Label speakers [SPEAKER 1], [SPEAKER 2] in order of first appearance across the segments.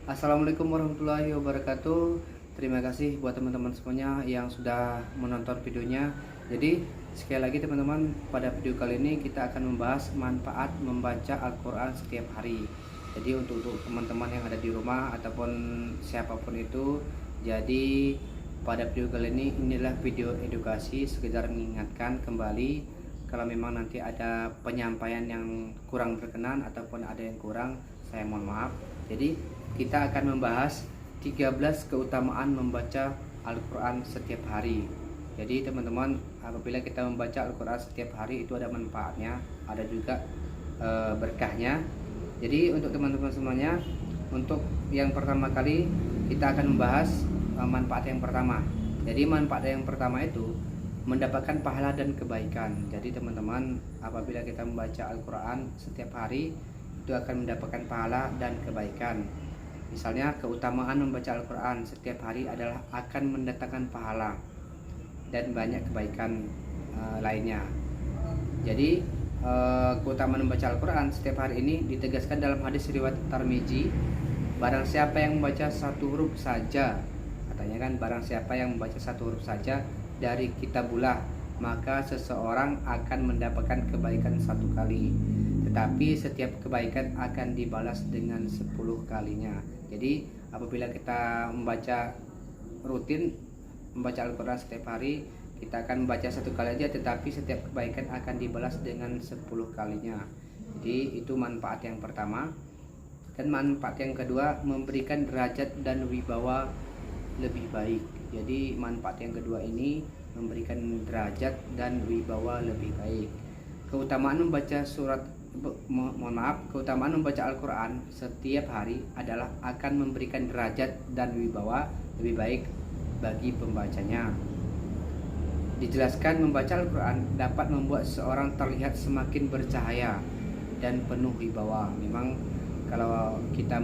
[SPEAKER 1] Assalamualaikum warahmatullahi wabarakatuh. Terima kasih buat teman-teman semuanya yang sudah menonton videonya. Jadi sekali lagi teman-teman, pada video kali ini kita akan membahas manfaat membaca Al-Quran setiap hari. Jadi untuk teman-teman yang ada di rumah ataupun siapapun itu, jadi pada video kali ini inilah video edukasi, sekedar mengingatkan kembali kalau memang nanti ada penyampaian yang kurang berkenan ataupun ada yang kurang, saya mohon maaf. Jadi kita akan membahas 13 keutamaan membaca Al-Quran setiap hari. Jadi teman-teman, apabila kita membaca Al-Quran setiap hari itu ada manfaatnya, ada juga berkahnya. Jadi untuk teman-teman semuanya, untuk yang pertama kali kita akan membahas manfaat yang pertama. Jadi manfaat yang pertama itu mendapatkan pahala dan kebaikan. Jadi teman-teman, apabila kita membaca Al-Quran setiap hari itu akan mendapatkan pahala dan kebaikan. Misalnya keutamaan membaca Al-Quran setiap hari adalah akan mendatangkan pahala dan banyak kebaikan lainnya. Jadi keutamaan membaca Al-Quran setiap hari ini ditegaskan dalam hadis riwayat Tirmizi. Barang siapa yang membaca satu huruf saja, katanya kan, barang siapa yang membaca satu huruf saja dari kitabullah, maka seseorang akan mendapatkan kebaikan satu kali, tetapi setiap kebaikan akan dibalas dengan 10 kalinya. Jadi apabila kita rutin membaca Al-Quran setiap hari, kita akan membaca satu kali aja, tetapi setiap kebaikan akan dibalas dengan 10 kalinya. Jadi itu manfaat yang pertama. Dan manfaat yang kedua, memberikan derajat dan wibawa lebih baik. Jadi manfaat yang kedua ini memberikan derajat dan wibawa lebih baik. Keutamaan membaca keutamaan membaca Al-Quran setiap hari adalah akan memberikan derajat dan wibawa lebih baik bagi pembacanya. Dijelaskan membaca Al-Quran dapat membuat seorang terlihat semakin bercahaya dan penuh wibawa. Memang kalau kita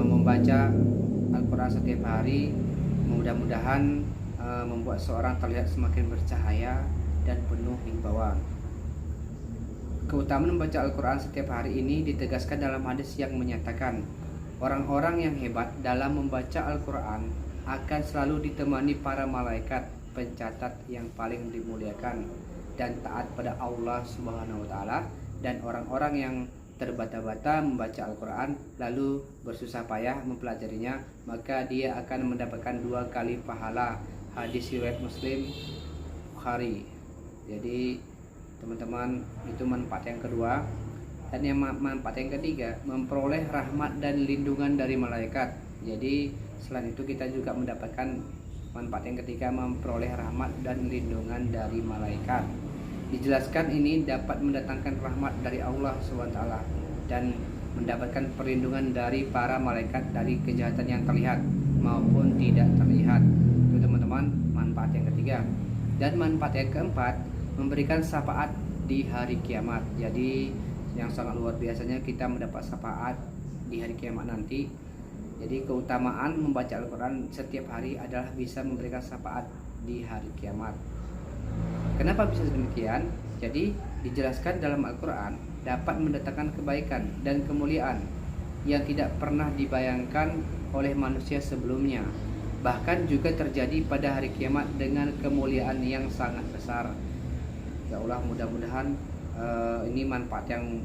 [SPEAKER 1] membaca Al-Quran setiap hari, mudah-mudahan membuat seorang terlihat semakin bercahaya dan penuh wibawa. Keutamaan membaca Al-Quran setiap hari ini ditegaskan dalam hadis yang menyatakan orang-orang yang hebat dalam membaca Al-Quran akan selalu ditemani para malaikat pencatat yang paling dimuliakan dan taat pada Allah Subhanahu wa Ta'ala, dan orang-orang yang terbata-bata membaca Al-Quran lalu bersusah payah mempelajarinya, maka dia akan mendapatkan 2 kali pahala. Hadis riwayat Muslim, Bukhari. Jadi teman-teman, itu manfaat yang kedua. Dan yang manfaat yang ketiga, memperoleh rahmat dan lindungan dari malaikat. Jadi selain itu kita juga mendapatkan manfaat yang ketiga, memperoleh rahmat dan lindungan dari malaikat. Dijelaskan ini dapat mendatangkan rahmat dari Allah SWT dan mendapatkan perlindungan dari para malaikat dari kejahatan yang terlihat maupun tidak terlihat. Itu teman-teman, manfaat yang ketiga. Dan manfaat yang keempat, memberikan syafaat di hari kiamat. Jadi yang sangat luar biasanya kita mendapat syafaat di hari kiamat nanti. Jadi keutamaan membaca Al-Quran setiap hari adalah bisa memberikan syafaat di hari kiamat. Kenapa bisa demikian? Jadi dijelaskan dalam Al-Quran dapat mendatangkan kebaikan dan kemuliaan yang tidak pernah dibayangkan oleh manusia sebelumnya. Bahkan juga terjadi pada hari kiamat dengan kemuliaan yang sangat besar. Ya Allah, mudah-mudahan ini manfaat yang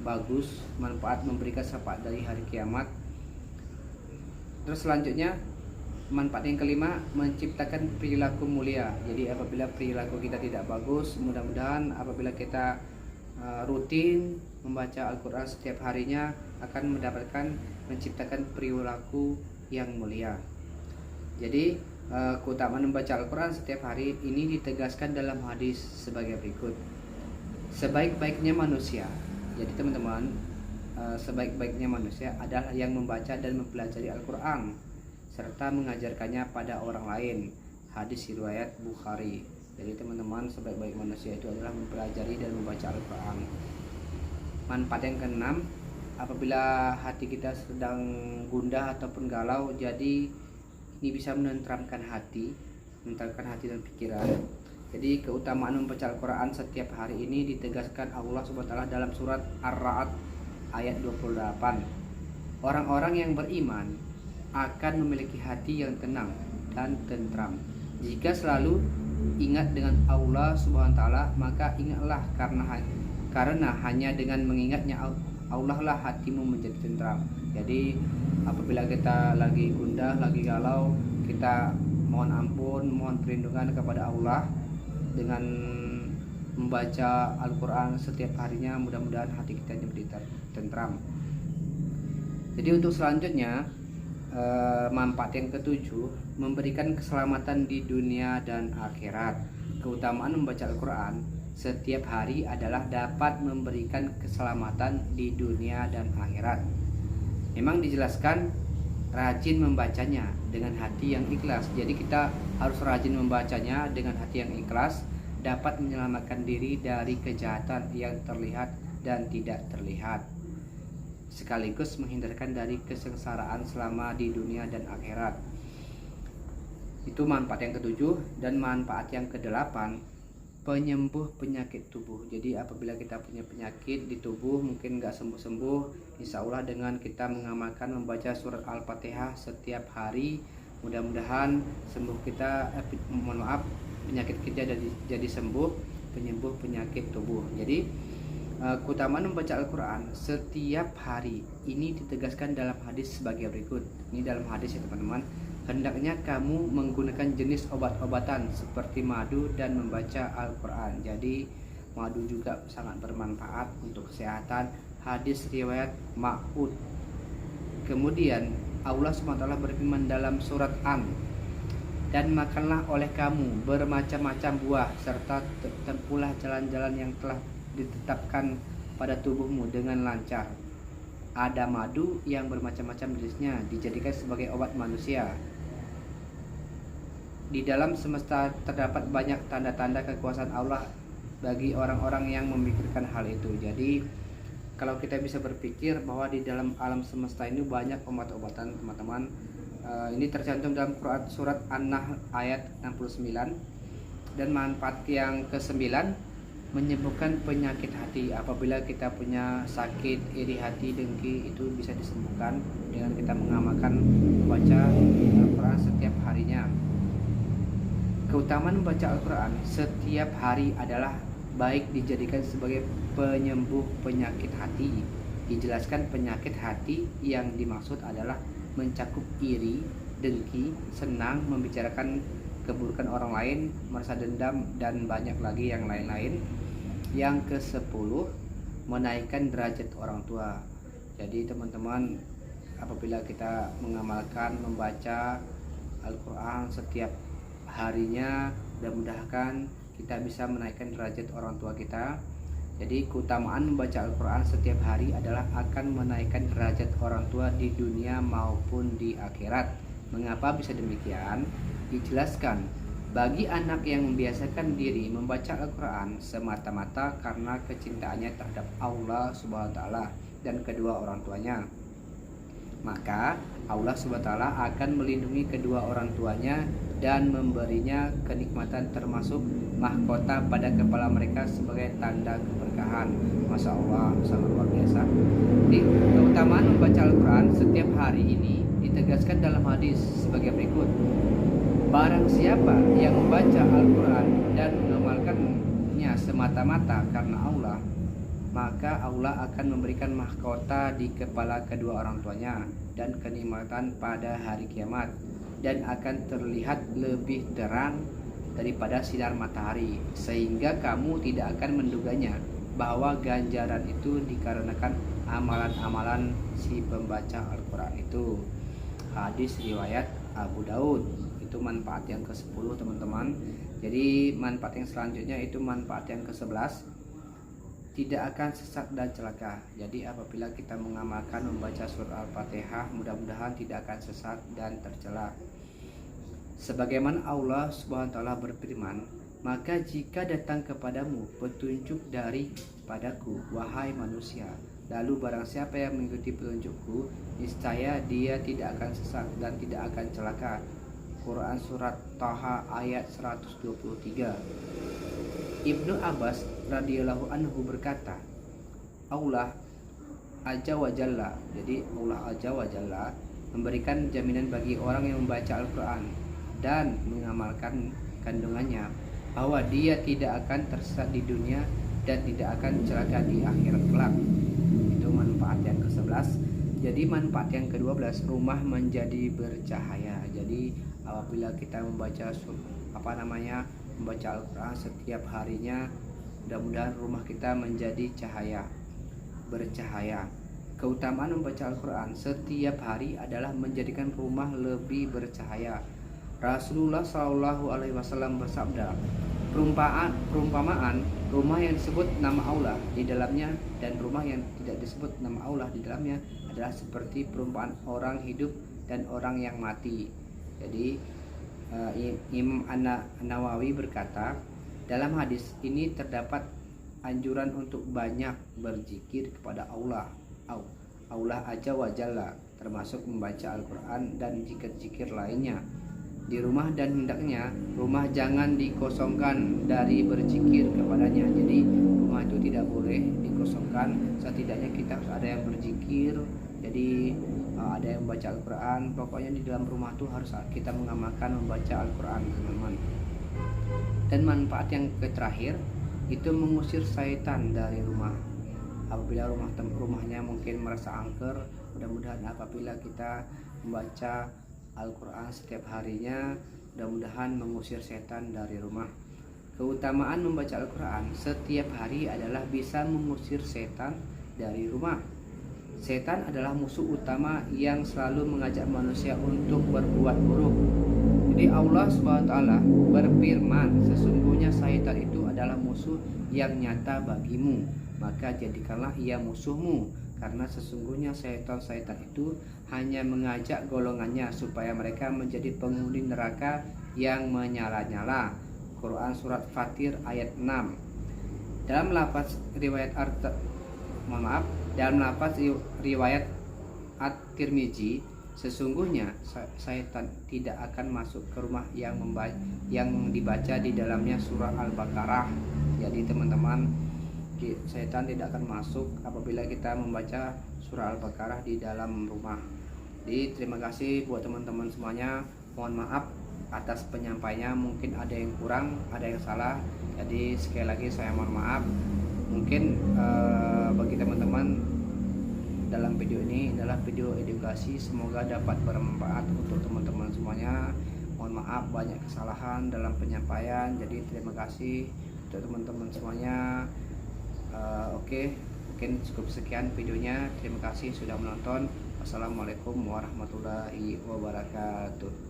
[SPEAKER 1] bagus, manfaat memberikan syafaat dari hari kiamat. Terus selanjutnya, manfaat yang kelima, menciptakan perilaku mulia. Jadi apabila perilaku kita tidak bagus, mudah-mudahan apabila kita rutin membaca Al-Quran setiap harinya akan menciptakan perilaku yang mulia. Jadi keutamaan membaca Al-Quran setiap hari ini ditegaskan dalam hadis sebagai berikut. Sebaik-baiknya manusia, jadi teman-teman, sebaik-baiknya manusia adalah yang membaca dan mempelajari Al-Quran serta mengajarkannya pada orang lain. Hadis riwayat Bukhari. Jadi teman-teman, sebaik-baik manusia itu adalah mempelajari dan membaca Al-Quran. Manfaat yang keenam, apabila hati kita sedang gundah ataupun galau, jadi ini bisa menenteramkan hati dan pikiran. Jadi keutamaan membaca Al-Quran setiap hari ini ditegaskan Allah SWT dalam surat Ar-Ra'd ayat 28. Orang-orang yang beriman akan memiliki hati yang tenang dan tentram. Jika selalu ingat dengan Allah Subhanahu wa taala, maka ingatlah karena hanya dengan mengingatnya Allah lah hatimu menjadi tentram. Jadi apabila kita lagi gundah, lagi galau, kita mohon ampun, mohon perlindungan kepada Allah dengan membaca Al-Quran setiap harinya, mudah-mudahan hati kita menjadi tentram. Jadi untuk selanjutnya, manfaat yang ketujuh, memberikan keselamatan di dunia dan akhirat. Keutamaan membaca Al-Quran setiap hari adalah dapat memberikan keselamatan di dunia dan akhirat. Memang dijelaskan rajin membacanya dengan hati yang ikhlas. Jadi kita harus rajin membacanya dengan hati yang ikhlas, dapat menyelamatkan diri dari kejahatan yang terlihat dan tidak terlihat, sekaligus menghindarkan dari kesengsaraan selama di dunia dan akhirat. Itu manfaat yang ketujuh. Dan manfaat yang kedelapan, penyembuh penyakit tubuh. Jadi apabila kita punya penyakit di tubuh mungkin nggak sembuh-sembuh, insya Allah dengan kita mengamalkan membaca surat Al-Fatihah setiap hari, mudah-mudahan sembuh kita, penyakit kita jadi sembuh, penyembuh penyakit tubuh. Jadi keutamaan membaca Al-Quran setiap hari ini ditegaskan dalam hadis sebagai berikut. Ini dalam hadis ya teman-teman. Hendaknya kamu menggunakan jenis obat-obatan seperti madu dan membaca Al-Quran. Jadi madu juga sangat bermanfaat untuk kesehatan. Hadis riwayat Ma'ud. Kemudian Allah SWT berfirman dalam surat An, dan makanlah oleh kamu bermacam-macam buah serta tempuhlah jalan-jalan yang telah ditetapkan pada tubuhmu dengan lancar. Ada madu yang bermacam-macam jenisnya, dijadikan sebagai obat manusia. Di dalam semesta terdapat banyak tanda-tanda kekuasaan Allah bagi orang-orang yang memikirkan hal itu. Jadi kalau kita bisa berpikir bahwa di dalam alam semesta ini banyak obat-obatan teman-teman. Ini tercantum dalam Quran surat An-Nahl ayat 69. Dan manfaat yang ke-9, menyembuhkan penyakit hati. Apabila kita punya sakit iri hati, dengki, itu bisa disembuhkan dengan kita mengamalkan membaca Al-Quran setiap harinya. Keutamaan membaca Al-Quran setiap hari adalah baik dijadikan sebagai penyembuh penyakit hati. Dijelaskan penyakit hati yang dimaksud adalah mencakup iri, dengki, senang membicarakan keburukan orang lain, merasa dendam, dan banyak lagi yang lain-lain. Yang ke-10, menaikkan derajat orang tua. Jadi teman-teman, apabila kita mengamalkan membaca Al-Quran setiap harinya, mudah-mudahan kita bisa menaikkan derajat orang tua kita. Jadi keutamaan membaca Al-Quran setiap hari adalah akan menaikkan derajat orang tua di dunia maupun di akhirat. Mengapa bisa demikian? Dijelaskan, bagi anak yang membiasakan diri membaca Al-Quran semata-mata karena kecintaannya terhadap Allah Subhanahu wa taala dan kedua orang tuanya, maka Allah Subhanahu wa taala akan melindungi kedua orang tuanya dan memberinya kenikmatan termasuk mahkota pada kepala mereka sebagai tanda keberkahan. Masya Allah, sangat luar biasa. Jadi keutamaan membaca Al-Quran setiap hari ini ditegaskan dalam hadis sebagai berikut. Barang siapa yang membaca Al-Quran dan mengamalkannya semata-mata karena Allah, maka Allah akan memberikan mahkota di kepala kedua orang tuanya dan kenikmatan pada hari kiamat, dan akan terlihat lebih terang daripada sinar matahari, sehingga kamu tidak akan menduganya bahwa ganjaran itu dikarenakan amalan-amalan si pembaca Al-Quran itu. Hadis riwayat Abu Daud. Itu manfaat yang ke-10 teman-teman. Jadi manfaat yang selanjutnya itu manfaat yang ke-11, tidak akan sesat dan celaka. Jadi apabila kita mengamalkan membaca surah Al-Fatihah, mudah-mudahan tidak akan sesat dan tercela. Sebagaimana Allah Subhanahu wa taala berfirman, maka jika datang kepadamu petunjuk daripadaku, wahai manusia, lalu barang siapa yang mengikuti petunjukku, niscaya dia tidak akan sesat dan tidak akan celaka. Quran surat Taha ayat 123. Ibnu Abbas radhiyallahu anhu berkata, Allah Azza wa Jalla. Jadi Allah Azza wa Jalla memberikan jaminan bagi orang yang membaca Al-Quran dan mengamalkan kandungannya bahwa dia tidak akan tersesat di dunia dan tidak akan celaka di akhirat kelak. Itu manfaat yang ke-11. Jadi manfaat yang ke-12, rumah menjadi bercahaya. Jadi apabila kita membaca membaca Al-Quran setiap harinya, mudah-mudahan rumah kita menjadi cahaya, bercahaya. Keutamaan membaca Al-Quran setiap hari adalah menjadikan rumah lebih bercahaya. Rasulullah SAW bersabda, perumpamaan rumah yang disebut nama Allah di dalamnya dan rumah yang tidak disebut nama Allah di dalamnya adalah seperti perumpamaan orang hidup dan orang yang mati. Jadi Imam An-Nawawi berkata, dalam hadis ini terdapat anjuran untuk banyak berzikir kepada Allah Azza wa Jalla, termasuk membaca Al-Quran dan zikir-zikir lainnya di rumah, dan hendaknya rumah jangan dikosongkan dari berzikir kepadanya. Jadi rumah itu tidak boleh dikosongkan, setidaknya kita harus ada yang berzikir. Jadi ada yang membaca Al-Quran, pokoknya di dalam rumah itu harus kita mengamalkan membaca Al-Quran, teman-teman. Dan manfaat yang terakhir itu mengusir syaitan dari rumah. Apabila rumahnya mungkin merasa angker, mudah-mudahan apabila kita membaca Al-Quran setiap harinya, mudah-mudahan mengusir setan dari rumah. Keutamaan membaca Al-Quran setiap hari adalah bisa mengusir setan dari rumah. Setan adalah musuh utama yang selalu mengajak manusia untuk berbuat buruk. Jadi Allah SWT berfirman, sesungguhnya syaitan itu adalah musuh yang nyata bagimu, maka jadikanlah ia musuhmu, karena sesungguhnya syaitan itu hanya mengajak golongannya supaya mereka menjadi penghuni neraka yang menyala-nyala. Quran surat Fatir ayat 6. Dalam lafaz riwayat At-Tirmizi, sesungguhnya syaitan tidak akan masuk ke rumah yang dibaca di dalamnya surah Al-Baqarah. Jadi teman-teman, syaitan tidak akan masuk apabila kita membaca surah Al-Baqarah di dalam rumah. Jadi terima kasih buat teman-teman semuanya. Mohon maaf atas penyampaiannya, mungkin ada yang kurang, ada yang salah. Jadi sekali lagi saya mohon maaf. Mungkin bagi teman-teman, dalam video ini adalah video edukasi, semoga dapat bermanfaat untuk teman-teman semuanya. Mohon maaf banyak kesalahan dalam penyampaian. Jadi terima kasih untuk teman-teman semuanya. Oke, mungkin cukup sekian videonya. Terima kasih sudah menonton. Wassalamualaikum warahmatullahi wabarakatuh.